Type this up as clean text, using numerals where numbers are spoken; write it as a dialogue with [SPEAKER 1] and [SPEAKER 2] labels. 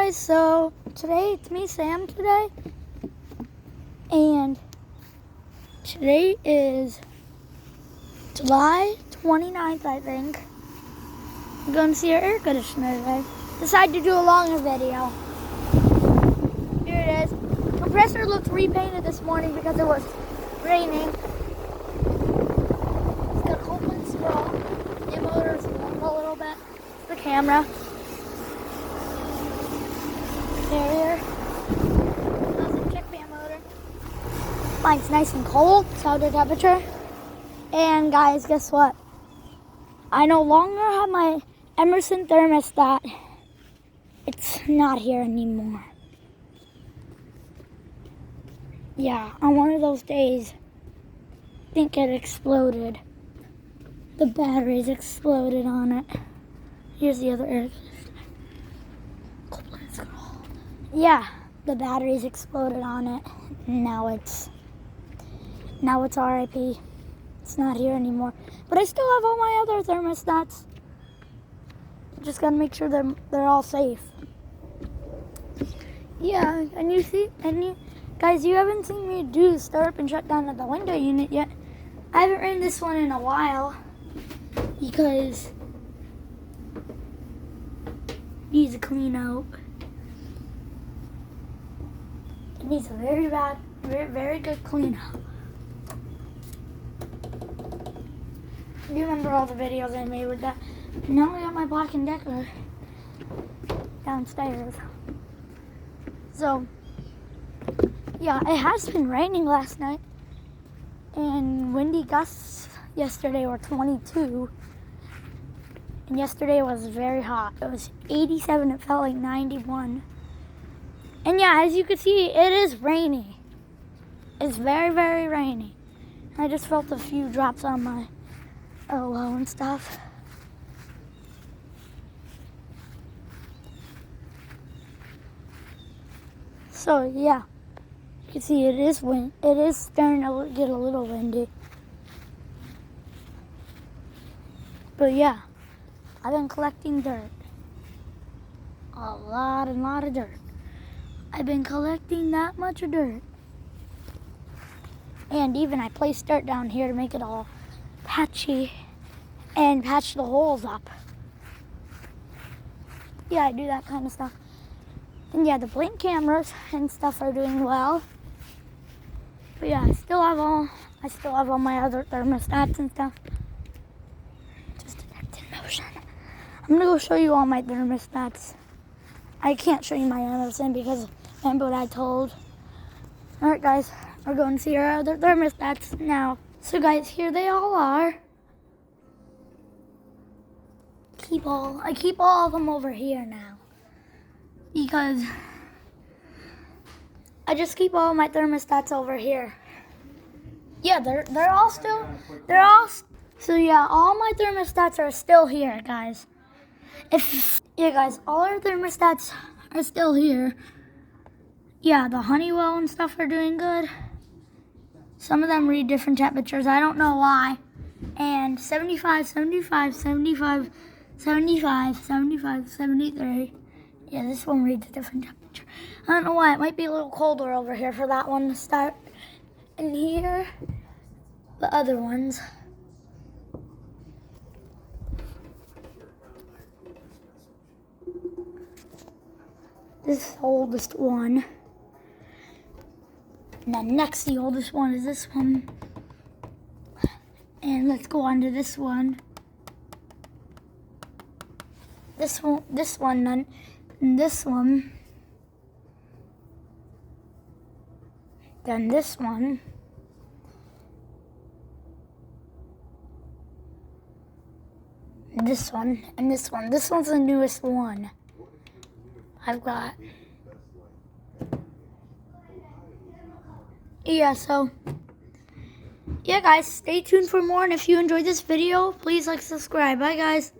[SPEAKER 1] guys, so today it's me, Sam, today, and today is July 29th, I think. I'm going to see our air conditioner today. Decided to do a longer video. Here it is. Compressor looked repainted this morning because it was raining. It's got open straw. The motor's warm a little bit. It's the camera. Carrier. That's a check fan motor. Mine's nice and cold, so the temperature. And guys, guess what? I no longer have my Emerson thermostat. It's not here anymore. Yeah, on one of those days, I think it exploded. The batteries exploded on it. Here's the other air conditioner. Yeah, the batteries exploded on it. Now it's RIP. It's not here anymore. But I still have all my other thermostats. Just gotta make sure they're all safe. Yeah, guys, you haven't seen me do start up and shut down at the window unit yet. I haven't ran this one in a while because it needs a clean out. It needs a very good clean out. Do you remember all the videos I made with that? Now I got my Black & Decker downstairs. So, yeah, it has been raining last night. And windy gusts yesterday were 22. And yesterday was very hot. It was 87. It felt like 91. And yeah, as you can see, it is rainy. It's very rainy. I just felt a few drops on my elbow and stuff. So yeah, you can see it is starting to get a little windy. But yeah, I've been collecting dirt. A lot of dirt. I've been collecting that much dirt. And even I placed dirt down here to make it all patchy and patch the holes up. Yeah, I do that kind of stuff. And yeah, the blink cameras and stuff are doing well. But yeah, I still have all my other thermostats and stuff. Just detected motion. I'm gonna go show you all my thermostats. I can't show you my Emerson because remember what I told. Alright guys, we're going to see our other thermostats now. So guys, here they all are. I keep all of them over here now. Because I just keep all my thermostats over here. Yeah, so yeah, all my thermostats are still here, guys. All our thermostats are still here. Yeah, the Honeywell and stuff are doing good. Some of them read different temperatures. I don't know why. And 75, 75, 75, 75, 75, 73. Yeah, this one reads a different temperature. I don't know why. It might be a little colder over here for that one to start. And here, the other ones. This is the oldest one. And then next, the oldest one is this one. And let's go on to this one. This one, then this one. Then this one. This one, and this one. This one's the newest one I've got. Yeah, so, yeah guys, stay tuned for more, and if you enjoyed this video, please like, subscribe. Bye guys.